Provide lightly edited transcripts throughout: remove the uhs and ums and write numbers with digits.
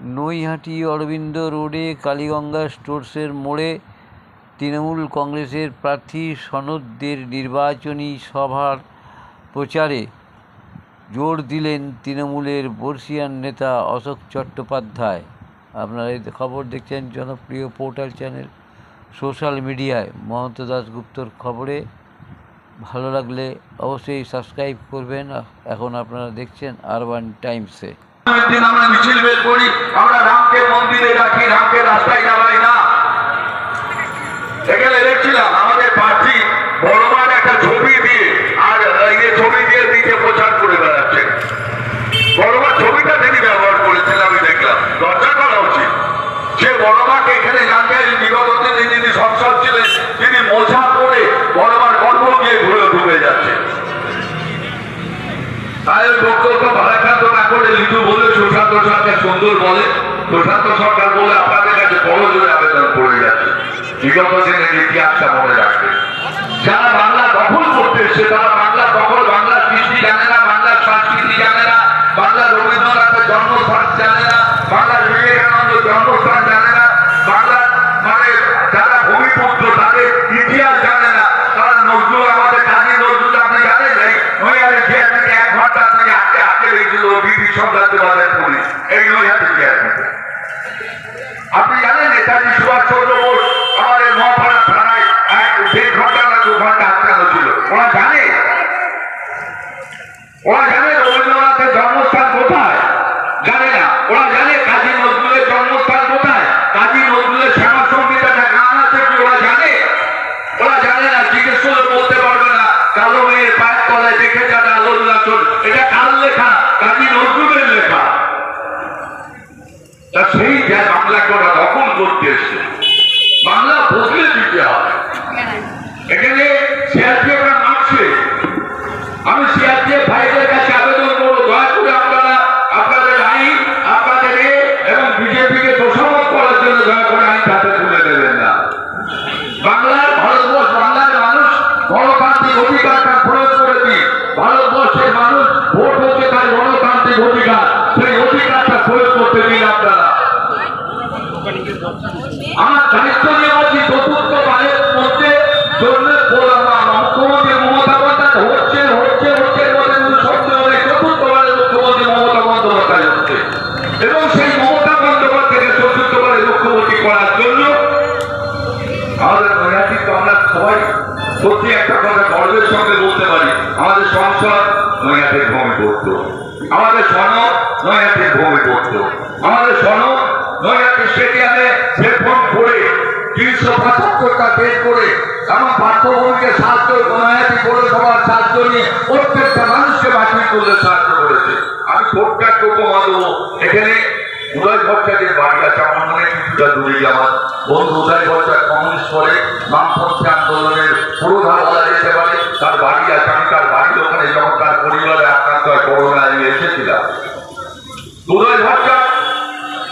নৈহাটি অরবিন্দ রোডে কালীগঙ্গা স্টোর্সের মোড়ে তৃণমূল কংগ্রেসের প্রার্থী সনদদের নির্বাচনী সভার প্রচারে জোর দিলেন তৃণমূলের বর্ষীয়ান নেতা অশোক চট্টোপাধ্যায়। আপনারা এই খবর দেখছেন জনপ্রিয় পোর্টাল চ্যানেল সোশ্যাল মিডিয়ায় মহন্ত দাশগুপ্তর খবরে। ভালো লাগলে অবশ্যই সাবস্ক্রাইব করবেন। এখন আপনারা দেখছেন আরবান টাইমসে। একদিন আমরা মিছিল বের করি, আমরা রামকে মন্দিরে রাখি, রামকে রাস্তায় নামাই না। এখানে দেখছিলাম আমাদের প্রার্থী বড়মার একটা ছবি দিয়ে আর ছবি দিয়ে দিকে প্রচার করে বেড়াচ্ছে। বড়মার ছবিটা তিনি ব্যবহার করেছেন, আমি দেখলাম। লজ্জা করা উচিত। সে বড়মাকে এখানে জানতে বিগত দিনে যিনি সংসদ ছিলেন তিনি মোছা পড়ে বড়মার গর্ব গিয়ে ঘুরে ঢুকে যাচ্ছে। তাই ওই বক্তব্য ভাড়াক্রান্ত না করে লিটু বলে সুশান্ত সরকার সুন্দর বলে, সুশান্ত সরকার বলে আপনাদের কাছে বড় জোরে আবেদন করে যাচ্ছে বিগত দিনের ইতিহাসটা মনে রাখবে। যারা বাংলা দখল করতে এসছে তারা বাংলা দখল, বাংলার কৃষ্টি জানে না, বাংলার সংস্কৃতি জানে না, বাংলার রবীন্দ্রনাথের জন্মস্থান জানে না, বাংলার বিবেকানন্দ জন্মস্থান জানে না, বাংলার মানে যারা ভূমিপুত্র তাদের ইতিহাস জানে না। তারা নজরুল, আমাদের কাজী নজরুল আপনি জানেন নাই, এক ঘন্টা থেকে হাতে হাতে রেখেছিল ব্রিটিশ সাম্রাজ্যবাদের পুলিশ এই নৈহাটি চেয়ারম্যান। আপনি জানেন নেতাজি সুভাষচন্দ্র বোস আমাদের মহাপাড়া থানায় 1.5 ঘন্টা না 2 ঘন্টা আটকানো ছিল। ওরা জানে রবীন্দ্রনাথের জন্মস্থান কোথায়? জানে না। ওরা জানে কাজী নজরুলের জন্মস্থান কোথায়? কাজী নজরুলের শ্যামা সংগীতাটা গান আছে কি ওরা জানে? ওরা জানে না। জিজ্ঞেস করে বলতে পারবে না কালো মেয়ের পায়ের তলায় দেখে যান আলোর নাচন, এটা কার লেখা? কাজী নজরুলের লেখা। তা সেই যা বাংলাকে ওরা দখল করতে এসছে, বাংলা বদলে দিতে হবে। এখানে সিআরপিএফরা মারছে। আমি সিআরপিএফ ভাইদের কাছে আবেদন করবো, দয়া করে আপনারা আপনাদের আইন, আপনাদের এবং বিজেপিকে দোষারোপ করার জন্য দয়া করে আইন হাতে তুলে দেবেন না। বাংলার ভারতবর্ষ, বাংলার মানুষ গণতান্ত্রিক অধিকারটা প্রয়োগ করে দিই। ভারতবর্ষের মানুষ ভোট হচ্ছে তার গণতান্ত্রিক অধিকার, সেই অধিকারটা প্রয়োগ করতে দিন আপনারা। আমার দায়িত্ব নিয়ে বলছি, চতুর্থ বারের মধ্যে মুখ্যমন্ত্রী মমতা বন্দ্যোপাধ্যায় হচ্ছে চতুর্থবারের মুখ্যমন্ত্রী মমতা বন্দ্যোপাধ্যায় হচ্ছে, এবং সেই মমতা বন্দ্যোপাধ্যায়কে চতুর্থবারের মুখ্যমন্ত্রী করার জন্য আমাদের নৈহাটি তো আমরা সবাই সত্যি একটা কথা গর্বের সঙ্গে বলতে পারি, আমাদের সংসদ নৈহাটির ভূমিপুত্র, আমাদের সনদ নৈহাটির ভূমিপুত্র, আমাদের সনদ নৈহাটি স্টেডিয়ামে সেলফোন করে 375টা বেড করে আমার পাঠ্যভূমিকে সাহায্য, নৈহাটি পৌরসভার সাহায্য নিয়ে প্রত্যেকটা মানুষকে বাতিল করলে সাহায্য করেছে। আমি ছোট্ট একটা উপমা দেবো। এখানে উদয় ভট্টাচার্যের বাড়ি আছে, আমার মনে কিছুটা দূরে। আমার বন্ধু উদয় ভট্টাচার্য কমিউনিস্ট করে বামপন্থী আন্দোলনের পুরোধা বলা যেতে পারে, তার বাড়ি আছে। আমি তার বাড়ির ওখানে যখন তার পরিবারে আক্রান্ত হয় করোনা, আমি এসেছিলাম। উদয় ভট্টাচার্য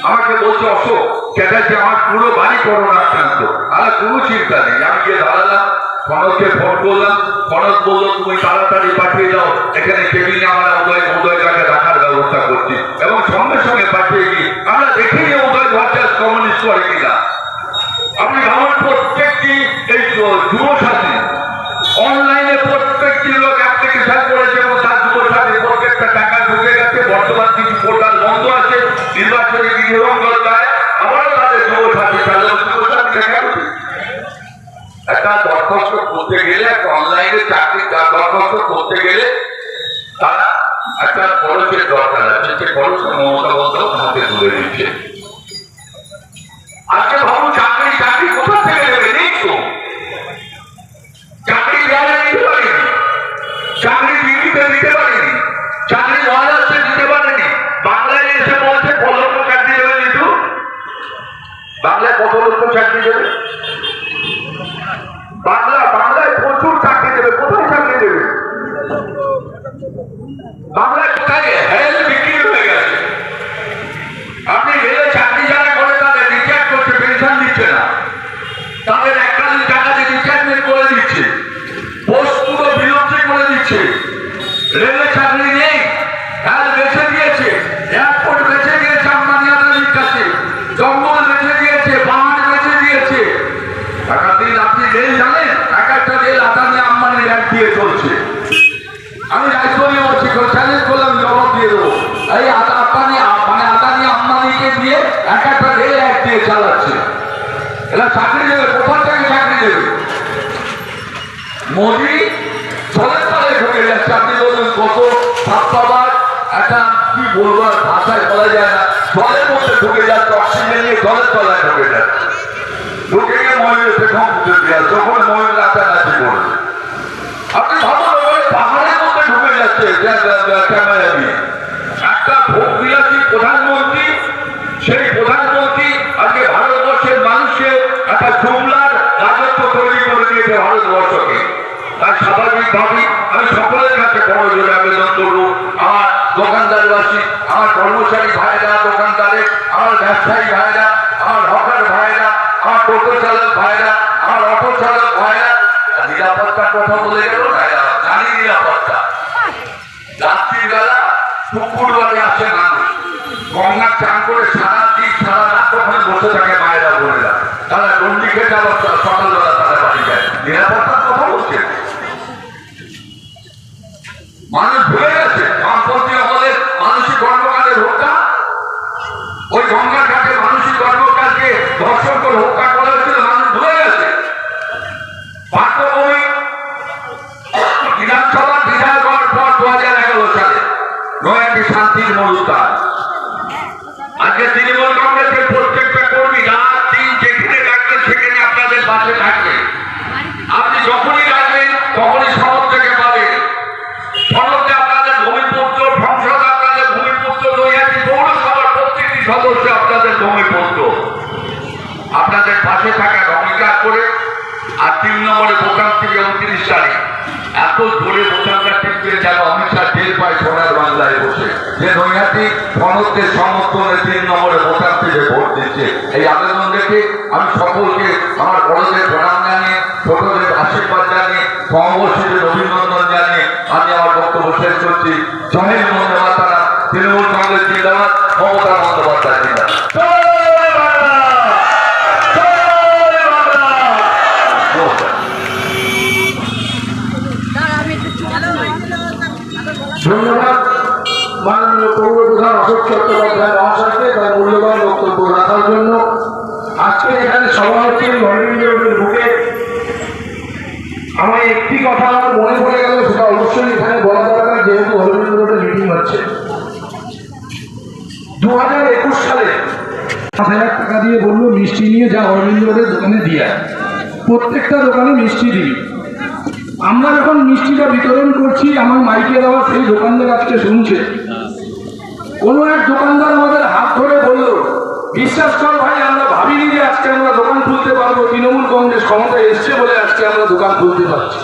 আমাকে বলছে, অশোক চ্যাটার্জি আমার পুরো বাড়ি করোনা আক্রান্ত। আর কোনো চিন্তা নেই। আমি গিয়ে দাঁড়ালাম, সনদকে ফোন করলাম, সনদ বললো তুমি তাড়াতাড়ি পাঠিয়ে দাও, এখানে কেবিনে আমরা উদয়টাকে রাখার ব্যবস্থা করছি, এবং সঙ্গে সঙ্গে পাঠিয়ে গিয়ে আমরা দেখে নিয়ে উদয় ভট্টাচার্য কমিউনিস্ট করে কিনা। আপনি আমার প্রত্যেকটি এই যুবসাথী অনলাইনে প্রত্যেকটি লোক অ্যাপ্লিকেশন করেছে এবং তার যুবসাথী প্রত্যেকটা টাকা ঢুকে গেছে। বর্তমান কিছু পোর্টাল বন্ধ আছে, নির্বাচনী নিরঙ্গলতায় আবারও তাদের যুবসাথী একটা দরখাস্ত করতে গেলে, একটা অনলাইনে চাকরি দরখাস্ত করতে গেলে তারা একটা খরচের দরকার আছে, সে খরচ মমতা বন্দ্যোপাধ্যায় হাতে তুলে দিচ্ছে। আজকে ভাবুন চাকরি কোথা থেকে দেবে? নেই তো। চাকরি দেওয়া দিতে পারেনি, চাকরি ডিগ্রিতে দিতে পারেনি, চাকরি মহারাষ্ট্রে দিতে পারেনি। বাংলায় এসে বলছে কত লক্ষ চাকরি দেবে নিতু? বাংলায় কত লক্ষ চাকরি দেবে? বাংলায় প্রচুর চাকরি দেবে। কোথায় চাকরি দেবে? বাংলায় কোথায়? হেল বিক্রি হয়ে গেছে। আপনি রেলে চাকরি যারা করে তাদের রিচার্জ করছে, পেনশন দিচ্ছে না, তাদের 1,000 টাকা দিয়ে রিচার্জমেন্ট করে দিচ্ছে, পোস্ট পুরো বিলুপ্ত করে দিচ্ছে। রেলে চাকরি নেই, হেল বেঁচে দিয়েছে, এয়ারপোর্ট বেঁচে দিয়েছে আম্বানি আদানির কাছে। দিয়ে চলছে। আমি রাইজকে বলছি, চ্যালেঞ্জ করলাম, জবাব দিয়ে দেবো। এই আদানি মানে আদানি আম্বানিকে দিয়ে এক একটা রেল এক দিয়ে চালাচ্ছে। এরা চাকরি দেবে, কোথার থেকে চাকরি দেবে? মোদী জলের তলে ঢুকে যাচ্ছে। আপনি বলুন কত ছাত্রাবাদ, একটা কি বলবো আর ভাষায় বলা যায় না, জলের মধ্যে ঢুকে যাচ্ছে, অক্সিজেন নিয়ে জলের তলায় ঢুকে যাচ্ছে। ঢুকে গিয়ে ময়ূরের পেখম পুজো দেওয়া, যখন ময়ূর নাচানাচি করবে। আপনি ভাবুন ওখানে পাহাড়ের মধ্যে ঢুকে যাচ্ছে ক্যামেরা দিয়ে। একটা ভোগ বিলাসী প্রধানমন্ত্রী, সেই প্রধানমন্ত্রী আজকে ভারতবর্ষের মানুষকে একটা জুমলার রাজত্ব তৈরি করে দিয়েছে ভারতবর্ষকে। তার স্বাভাবিকভাবেই আমি সকলের কাছে বড় জোরে আবেদন করবো, আমার দোকানদারবাসী, আমার কর্মচারী ভাইরা, দোকানদারে, আমার ব্যবসায়ী ভাইরা, আমার হকার ভাইরা, আমার টোটো চালক ভাইরা, আমার অটো চালক ভাইরা, নিরাপত্তার কথা বলে গেল না, জানি নিরাপত্তা। রাত্রির বেলা পুকুর বাড়ি আসে মানুষ, গঙ্গা চান করে সারা দিন সারা রাত ওখানে বসে থাকে মায়েরা বোনেরা, তারা রন্ডি খেতে আবার সকালবেলা তারা বাড়ি যায়। নিরাপত্তার কথা বলছে মানুষ ভুলে গেছে। বামপন্থী আমলের মানসিক কর্মকাণ্ডের হত্যা, ওই গঙ্গার ঘাটে মানসিক কর্মকাণ্ডকে ধর্ষণ করে হত্যা করা হয়েছিল, মানুষ ভুলে গেছে। পাঠ্যবই বিধানসভা বিধায়ক হওয়ার পর 2011 সালে নয়াটি শান্তির মরুদ্যান। আজকে তৃণমূল কংগ্রেসের প্রত্যেকটা কর্মী রাত দিন যেখানে ডাকবেন সেখানে আপনাদের পাশে থাকবে। আপনি যখনই ডাকবেন তখনই সড়ক থেকে পাবেন। সড়কে আপনাদের ভূমিপুত্র, সংসদ আপনাদের ভূমিপুত্র, নৈহাটি পৌরসভার প্রত্যেকটি সদস্য আপনাদের ভূমিপুত্র। আপনাদের পাশে থাকার অঙ্গীকার করে। আর 3 নম্বরে বোতাম থেকে 29 তারিখ এত জোরে বোতামটা টিপবে যেন অমিত শাহ টের পায় সোনার বাংলায় বসে, যে নৈহাটি সনদকে সমর্থনে 3 নম্বরে বোতাম থেকে ভোট দিচ্ছে। এই আবেদন দেখে আমি সকলকে আমার বড়দের প্রণাম জানিয়ে, ছোটদের আশীর্বাদ জানিয়ে, সমাবর্ষীদের অভিনন্দন জানিয়ে আমি আমার বক্তব্য শেষ করছি। জয় হিন্দ, বন্দে মাতরম। তৃণমূল কংগ্রেস জিন্দাবাদ, মমতা বন্দ্যোপাধ্যায় জিন্দাবাদ। ধন্যবাদ মাননীয় পৌর প্রধান অশোক চট্টোপাধ্যায় মহাশয়কে তার মূল্যবান বক্তব্য রাখার জন্য। আজকে এখানে সভা হচ্ছে রবীন্দ্রের বুকে। আমার একটি কথা আমার মনে পড়ে গেল, সেটা অবশ্যই এখানে বলা দরকার, যেহেতু রবীন্দ্র রোডে মিটিং হচ্ছে। 2021 সালে 5,000 টাকা দিয়ে বললো মিষ্টি নিয়ে যা রবীন্দ্র রোডের দোকানে দিয়ে, প্রত্যেকটা দোকানে মিষ্টি দিবি। আমরা যখন মিষ্টিটা বিতরণ করছি, আমার মাইকের আওয়াজ সেই দোকানদার আজকে শুনছে। কোনো এক দোকানদার আমাদের হাত ধরে বলল, বিশ্বাস কর ভাই, আমরা ভাবিনি যে আজকে আমরা দোকান খুলতে পারবো, তৃণমূল কংগ্রেস ক্ষমতায় এসছে বলে আজকে আমরা দোকান খুলতে পারছি।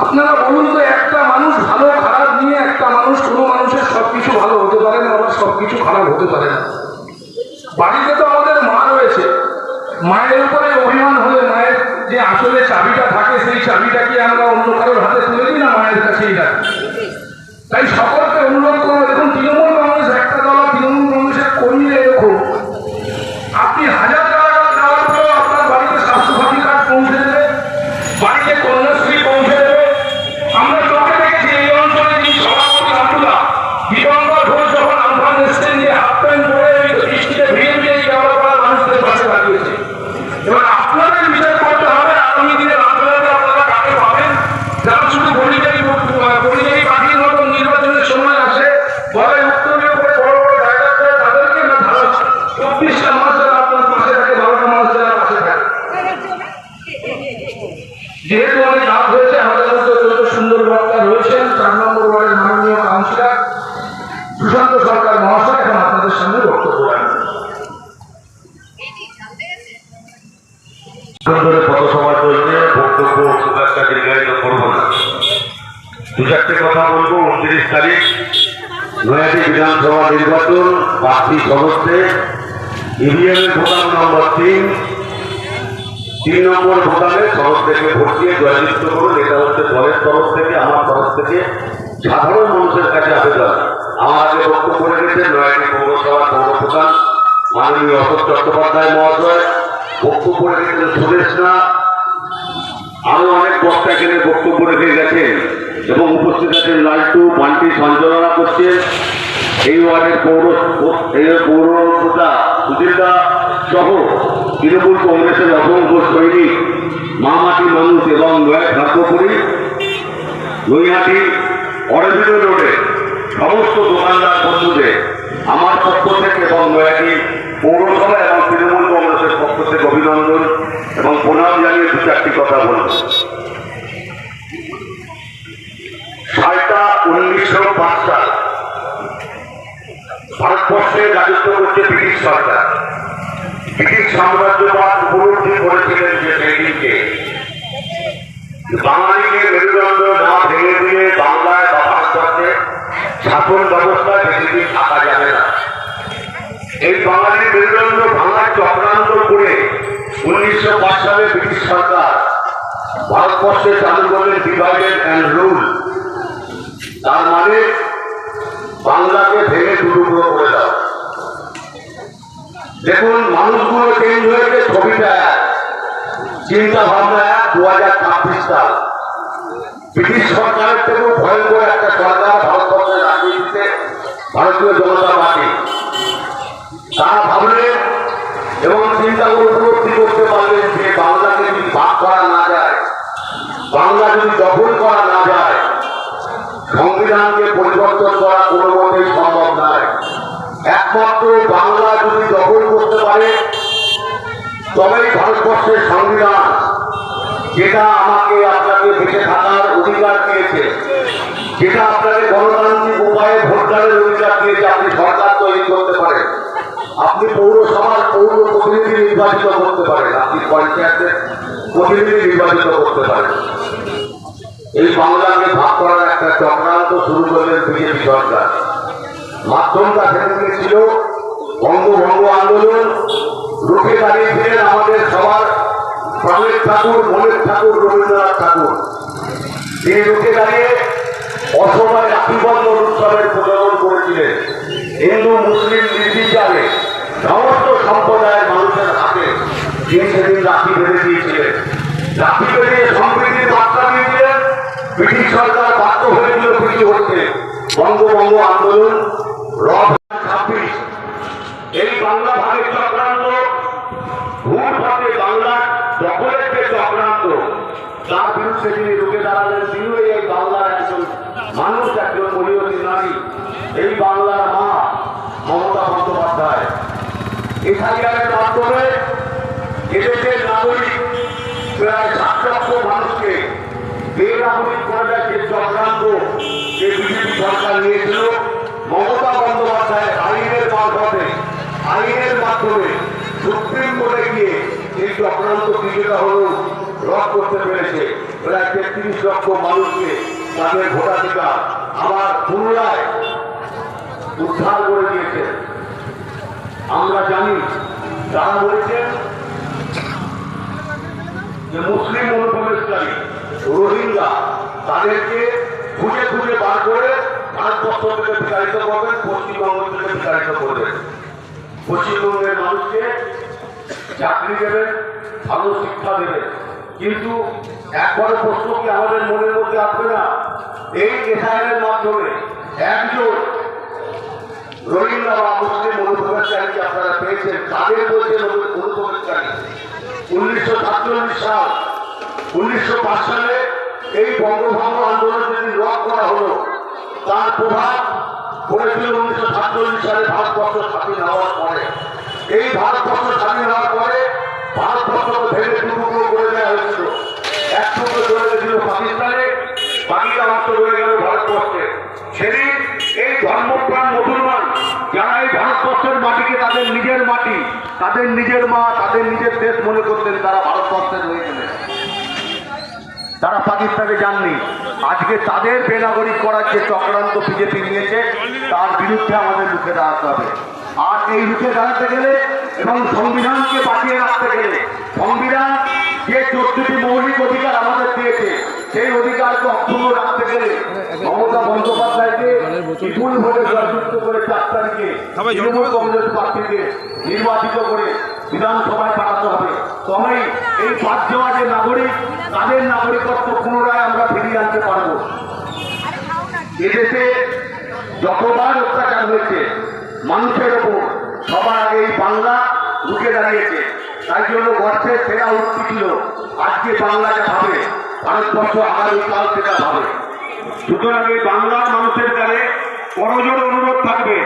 আপনারা বলুন তো, একটা মানুষ ভালো খারাপ নিয়ে, একটা মানুষ, কোনো মানুষের সবকিছু ভালো হতে পারে না, আবার সবকিছু খারাপ হতে পারে না। বাড়িতে তো আমাদের মা রয়েছে, মায়ের উপরে অভিমান হলে মায়ের যে আসলে চাবিটা থাকে, সেই চাবিটাকে আমরা অন্য কারোর হাতে তুলে দিই না, মায়ের কাছেই রাখি। তাই সকলকে অনুরোধ করবো, দেখুন তৃণমূল কংগ্রেস একটা দল, তৃণমূল কংগ্রেসের কর্মীরা এরকম, আপনি 1000 টাকা দেওয়ার পরেও আপনার বাড়িতে স্বাস্থ্যসাথী কার্ড পৌঁছে দেবে, বাড়িতে কন্যাশ্রী পৌঁছে দেবে। আমরা চোখে দেখছি এই অঞ্চলে যিনি সভাপতি আব্দুল্লাহ দিগম্বর ঘোষ যখন আমফান এসছেন, যে হাফ প্যান্ট পরে বৃষ্টিতে ভিড় দিয়ে ব্যবহার করা মানুষদের পাশে লাগিয়েছে। এবার আপনাদের বিচার করতে হবে আগামী দিনে রাজনীতি আপনারা কাকে পাবেন, যারা শুধু পরিযায়ী পাখির মতো নির্বাচনের সময় আসে, বলে উত্তরীয় করে বড় বড় ডায়লগ দেয়, তাদেরকে না ধারা 24টা মাস যারা আপনার পাশে থাকে, 12টা মাস যারা পাশে থাকে। যেহেতু অনেক রাত হয়েছে, আমাদের মধ্যে অত্যন্ত সুন্দর বক্তা রয়েছেন 4 নম্বর ওয়ার্ডের মাননীয় কাউন্সিলর সুশান্ত সরকার মহাশয়, এখন আপনাদের সামনে বক্তব্য রাখবেন। পথসভা চলছে, বক্তব্য খুব একটা দীর্ঘায়িত করবো না, 2-4টে কথা বলবো। 29 তারিখ নয়াটি বিধানসভা নির্বাচন, প্রার্থী সদস্যে ইভিএমের বোতাম নম্বর 3 নম্বর বোতামে সদস্যকে ভোট দিয়ে জয়যুক্ত করুন। এটা হচ্ছে দলের তরফ থেকে, আমার তরফ থেকে সাধারণ মানুষের কাছে আবেদন। আমার আগে বক্তব্য রেখেছেন নয়াটি পৌরসভার পৌর প্রধান মাননীয় অশোক চট্টোপাধ্যায় মহাশয়, বক্তব্য রেখেছেন সুদেশ না, আরো অনেক বক্তা এখানে বক্তব্য রেখে গেছেন এবং উপস্থিত আছেন লালটু বান্টি সঞ্চালনা করছেন এই ওয়ার্ডের পৌরপ্রতা সুধীরদা সহ তৃণমূল কংগ্রেসের অসংখ্য সৈনিক মামাটি মানুষ এবং ভাগ্যপুরী নৈহাটি অরবিন্দ রোডে সমস্ত দোকানদার বন্ধুদের আমার পক্ষ থেকে এবং নৈহাটি পৌরসভা এবং তৃণমূল কংগ্রেসের পক্ষ থেকে অভিনন্দন এবং প্রণাম জানিয়ে দু চারটি কথা বলব। সালটা 1905 সাল, ভারতবর্ষে রাজত্ব করছে ব্রিটিশ সরকার। ব্রিটিশ সাম্রাজ্যবাদ উপলব্ধি করেছিলেন যে সেই দিনকে বাঙালিকে মেরুদণ্ড না ভেঙে দিয়ে বাংলায় বা ভারতবর্ষে শাসন ব্যবস্থায় বেশি দিন থাকা যাবে না। এই বাঙালি মেরুদণ্ড ভাঙার চক্রান্ত করে 1905 সালে ব্রিটিশ সরকার ভারতবর্ষে চালু করলেন ডিভাইডেড অ্যান্ড রুল। তার মানে বাংলাকে ভেঙে টুকরো করে দাও। দেখুন মানুষগুলো চেঞ্জ হয়েছে, ছবিটা চিন্তা ভাবনা 2026 সাল। ব্রিটিশ সরকারের থেকেও ভয়ঙ্কর একটা সরকার ভারতবর্ষে রাখিয়ে দিতে ভারতীয় জনতা পার্টি। তারা ভাবলেন এবং চিন্তা করে উপলব্ধি করতে পারলেন যে বাংলাকে যদি ভাগ করা না যায়, বাংলা যদি দখল করা না যায়, সংবিধানকে পরিবর্তন করা কোনো মতেই সম্ভব নয়। একমাত্র বাংলা যদি দখল করতে পারে তবেই ভারতবর্ষের সংবিধান, যেটা আমাকে আপনাকে বেঁচে থাকার অধিকার দিয়েছে, যেটা আপনাকে গণতান্ত্রিক উপায়ে ভোটদানের অধিকার দিয়েছে, আপনি সরকার তৈরি করতে পারেন, আপনি পৌরসভার পৌর প্রতিনিধি নির্বাচিত করতে পারেন, আপনি পঞ্চায়েতের প্রতিনিধি নির্বাচিত করতে পারেন। এই বাংলাকে ভাগ করার একটা চক্রান্ত শুরু করলেন বিজেপি সরকার। মাধ্যমটা সেদিকে ছিল বঙ্গভঙ্গ আন্দোলন। রুখে দাঁড়িয়েছিলেন আমাদের সবার প্রাণের ঠাকুর, মনের ঠাকুর রবীন্দ্রনাথ ঠাকুর। তিনি রুখে দাঁড়িয়ে অসময় রাখিবন্ধন উৎসবের প্রচলন করেছিলেন। হিন্দু মুসলিম নির্বিচারে সমস্ত সম্প্রদায়ের মানুষের হাতে তিনি সেদিন রাখি বেঁধে দিয়েছিলেন। রাখি বেঁধে সম্প্রীতির বার্তা দিয়েছিলেন। ব্রিটিশ সরকার বাধ্য হয়েছিল কিছু হচ্ছে। বঙ্গভঙ্গ আন্দোলন 26 এই বাংলা ভাগের চক্রান্ত, ভূর পথে বাংলা দখলের যে চক্রান্ত, তার বিরুদ্ধে তিনি রুখে দাঁড়ালেন। তিনিও এই বাংলার একজন মানুষ, একজন মহিয়সী নারী, এই বাংলার মা মমতা বন্দ্যোপাধ্যায়। এসআইআরের মাধ্যমে এদেশের নাগরিক প্রায় 7 লক্ষ মানুষকে বেনাগরিক করে দেয় যে চক্রান্ত যে বিজেপি সরকার নিয়েছিল। মমতা বন্দ্যোপাধ্যায় আইনের মারফতে, আইনের মাধ্যমে সুপ্রিম কোর্টে গিয়ে এই চক্রান্ত কিছুটা হলেও রদ করতে পেরেছে। প্রায় 33 লক্ষ মানুষকে তাদের ভোটাধিকার আবার পুনরায় উদ্ধার করে দিয়েছে। আমরা জানি যারা বলেছেন যে মুসলিম অনুপ্রবেশকারী রোহিঙ্গা, তাদেরকে খুঁজে খুঁজে বার করে ভারতবর্ষ থেকে বিতাড়িত করবেন, পশ্চিমবঙ্গ থেকে বিতাড়িত করবেন। পশ্চিমবঙ্গের মানুষকে চাকরি দেবেন, ভালো শিক্ষা দেবেন। কিন্তু একবার প্রশ্ন কি আমাদের মনের মধ্যে আসবে না, এই এসআইআরের মাধ্যমে একজন রোহিঙ্গা বা মুসলিম অনুপ্রবেশকারীকে আপনারা পেয়েছেন, তাদের বলছেন অনুপ্রবেশকারী। 1947 সাল, 1905 সালে এই বঙ্গভঙ্গ আন্দোলন যদি রদ করা হলো, তার প্রভাব পড়েছিল 1947 সালে ভারতবর্ষ স্বাধীন হওয়ার পরে। এই ভারতবর্ষ স্বাধীন হওয়ার পরে ভারতবর্ষকে ভেঙে টুকরো করে দেওয়া হয়েছিল। এক টুকরো চলে গেছিল পাকিস্তানে, বাকিটা অংশ রয়ে গেল ভারতবর্ষে। সেদিন এই ধর্মপ্রাণ মুসলমান যারা এই ভারতবর্ষের মাটিকে তাদের নিজের মাটি, তাদের নিজের মা, তাদের নিজের দেশ মনে করতেন, তারা ভারতবর্ষের হয়ে গেলেন, তারা পাকিস্তানে যাননি। আজকে তাদের বেনাগরিক করার যে চক্রান্ত বিজেপি নিয়েছে, তার বিরুদ্ধে আমাদের রুখে দাঁড়াতে হবে। আর এই রুখে দাঁড়াতে গেলে এবং সংবিধানকে বাঁচিয়ে রাখতে গেলে, সংবিধান যে 14টি মৌলিক অধিকার আমাদের দিয়েছে, সেই অধিকারকে অক্ষুণ্ণ রাখতে গেলে মমতা বন্দ্যোপাধ্যায়কে বিপুল ভোটে জয়যুক্ত করে 4 তারিখে তৃণমূল কংগ্রেস প্রার্থীকে নির্বাচিত করে বিধানসভায় পাঠাতে হবে। তবেই এই বাদ যাওয়া যে নাগরিক, তাদের নাগরিকত্ব পুনরায় আমরা ফিরিয়ে আনতে পারবো। এদেশে যতবার অত্যাচার হয়েছে মানুষের ওপর, সবার আগে এই বাংলা রুখে দাঁড়িয়েছে। তাই জন্য গর্তের সেরা উক্তি ছিল, আজকে বাংলাকে ভাবে, ভারতবর্ষ আগামীকাল সেটা ভাবে। সুতরাং এই বাংলার মানুষের কাছে করজোড় অনুরোধ থাকবে,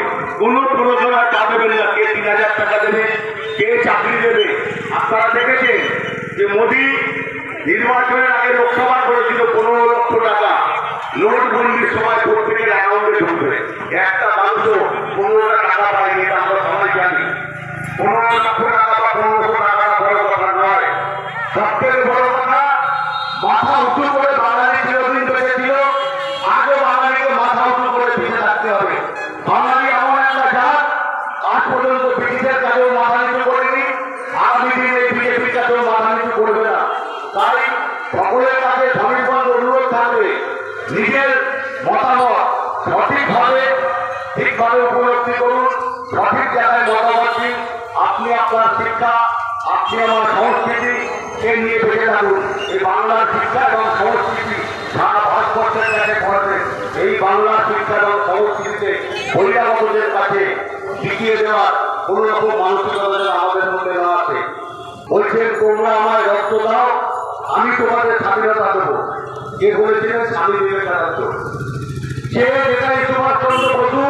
কোনো প্ররোচনায় তা দেবেন না। কে 3000 টাকা দেবে, কে চাকরি দেবে। আপনারা দেখেছেন যে মোদী নির্বাচনের আগে লোকসভা করেছিল 15 লক্ষ টাকা, নোটবন্দির সময় প্রত্যেকের অ্যাকাউন্টে ঢুকবে। একটা মানুষও 15 টাকা পায়নি, এটা আমরা সবাই জানি। 15 লক্ষ টাকা বা 1500 টাকা বড় কথা নয়। সবথেকে বড় কথা, মাথা উঁচু করে বাঙালি চিরদিন বেঁচেছিল, আগে বাঙালিকে মাথা উঁচু করে বেঁচে থাকতে হবে। বাঙালি এমন একটা জাত, আজ পর্যন্ত ব্রিটিশের কাছেও মাথা নিচু করেনি, আগামী দিনে বিজেপির কাছেও মাথা নিচু করবে না। তাই সকলের কাছে স্বামীবন্ধ অনুরোধ থাকবে, নিজের মতামত সঠিকভাবে ঠিকভাবে উপলব্ধি করুন, সঠিক জায়গায় মতামত দিন। আপনি আপনার শিক্ষা, আপনি আমার সংস্কৃতি কে নিয়ে বেঁচে থাকুন। এই বাংলার শিক্ষা এবং সংস্কৃতি সারা ভারতবর্ষের কাছে পড়াতেন। এই বাংলার শিক্ষা এবং সংস্কৃতিতে বহিরাগতদের কাছে শিখিয়ে দেওয়ার কোন রকম মানসিকতা যেন আমাদের মধ্যে না আছে। বলছেন, তোমরা আমায় রক্ত দাও, আমি তোমাদের স্বাধীনতা দেবো। কে বলেছিলেন? স্বামী বিবেকানন্দ। সে যেটাই সুভাষচন্দ্র বসু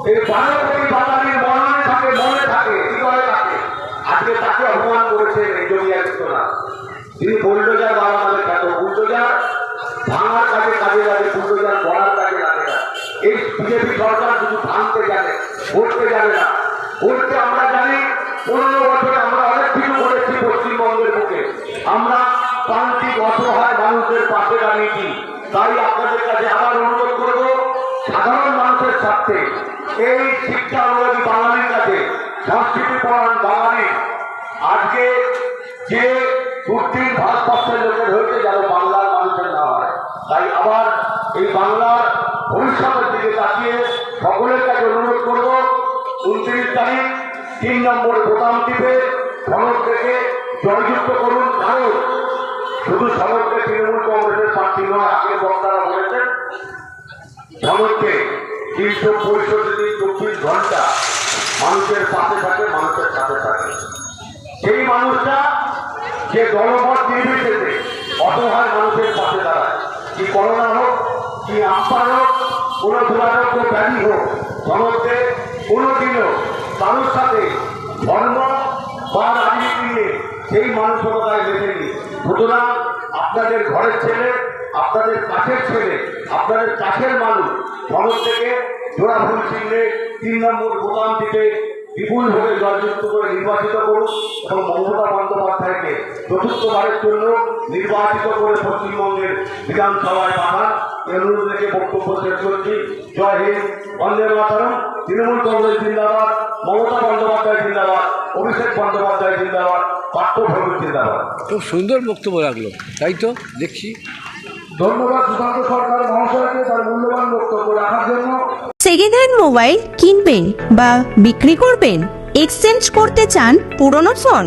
এই 12 কোটি বাঙালির মননে থাকে, মনে থাকে, হৃদয়ে থাকে। আজকে তাকে অপমান করেছে এই যোগীরা। তিনি বুলডোজার বাবা নামে খ্যাত। বুলডোজার ভাঙার কাজে কাজে লাগে, বুলডোজার গড়ার কাজে লাগে না। এই বিজেপি সরকার শুধু ভাঙতে জানে, করতে জানে না। করতে আমরা জানি। 15 বছরে আমরা অনেক কিছু করেছি পশ্চিমবঙ্গের বুকে। আমরা প্রান্তিক অসহায় মানুষের পাশে দাঁড়িয়েছি। তাই আপনাদের কাছে আবার অনুরোধ করব, সাধারণ মানুষের স্বার্থে এই শিক্ষা অনুরাগী বাঙালির কাছে, সংস্কৃতি পরায়ণ বাঙালি আজকে যে দুর্দিন ভারতবর্ষের লোকের হয়েছে, যেন বাংলার মানুষের না হয়। তাই আবার এই বাংলার ভবিষ্যতের দিকে তাকিয়ে সকলের কাছে অনুরোধ করব, 29 তারিখ 3 নম্বর বোতাম টিপে সনদ থেকে জয়যুক্ত করুন। কারণ শুধু সনদকে তৃণমূল কংগ্রেসের প্রার্থী নয়, আগে বক্তারা বলেছেন, সনদকে 365 দিন 24 ঘন্টা মানুষের পাশে থাকে, মানুষের সাথে থাকে। সেই মানুষটা যে দলমত নির্বিশেষে অসহায় মানুষের পাশে দাঁড়ায়, কি করোনা হোক, কি আমপান হোক, কোন দুরারোগ্য ব্যাধি হোক, সনদকে কোনোদিনও কারোর সাথে ধর্ম বা রাজনীতি নিয়ে সেই মানসিকতায় বেঁধেনি। সুতরাং আপনাদের ঘরের ছেলে, আপনাদের কাছের ছেলে, আপনাদের কাছের মানুষ সনদ থেকে জোড়া ফুল চিহ্নে 3 নম্বর বোতাম টিপে বিপুলভাবে জয়যুক্ত করে নির্বাচিত করুন এবং মমতা বন্দ্যোপাধ্যায়কে 4র্থবারের জন্য নির্বাচিত করে পশ্চিমবঙ্গের বিধানসভায় পাঠান। অনুরোধ রেখে বক্তব্য শেষ করছি। জয় হিন্দ, বন্দে মাতরম। তৃণমূল কংগ্রেস জিন্দাবাদ, মমতা বন্দ্যোপাধ্যায় জিন্দাবাদ, অভিষেক বন্দ্যোপাধ্যায় জিন্দাবাদ, পার্থ ভৌমিক জিন্দাবাদ। খুব সুন্দর বক্তব্য রাখলো, তাই তো দেখছি। ধন্যবাদ সুশান্ত সরকার মহাশয়কে তার মূল্যবান বক্তব্য রাখার জন্য। সেকেন্ড হ্যান্ড মোবাইল কিনবেন বা বিক্রি করবেন, এক্সচেঞ্জ করতে চান পুরনো phone?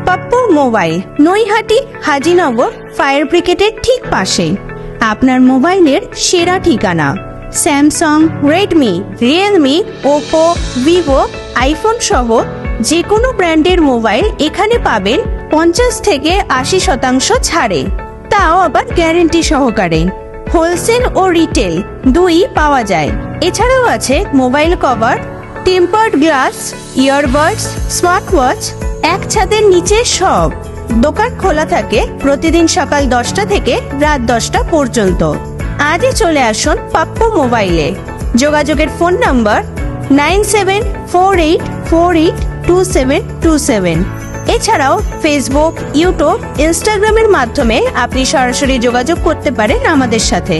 Pappu mobile, Naihati Hazinagar fire ব্রিগেডের ঠিক পাশে। আপনার মোবাইলের সেরা ঠিকানা। Samsung, Redmi, Realme, Oppo, Vivo, iPhone সহ যে কোনো ব্র্যান্ডের মোবাইল এখানে পাবেন 50 থেকে 80% ছাড়ে, তাও আবার গ্যারেন্টি সহকারে। হোলসেল ও রিটেল দুই পাওয়া যায়। এছাড়াও আছে mobile cover, tempered glass, earbuds, smart watch, এক ছাদের নিচে সব। দোকান খোলা থাকে প্রতিদিন সকাল 10টা থেকে রাত 10টা পর্যন্ত। আজই চলে আসুন পাপ্পু মোবাইলে। যোগাযোগের ফোন নাম্বার 9748482727। এছাড়াও ফেসবুক, ইউটিউব, ইনস্টাগ্রামের মাধ্যমে আপনি সরাসরি যোগাযোগ করতে পারেন আমাদের সাথে।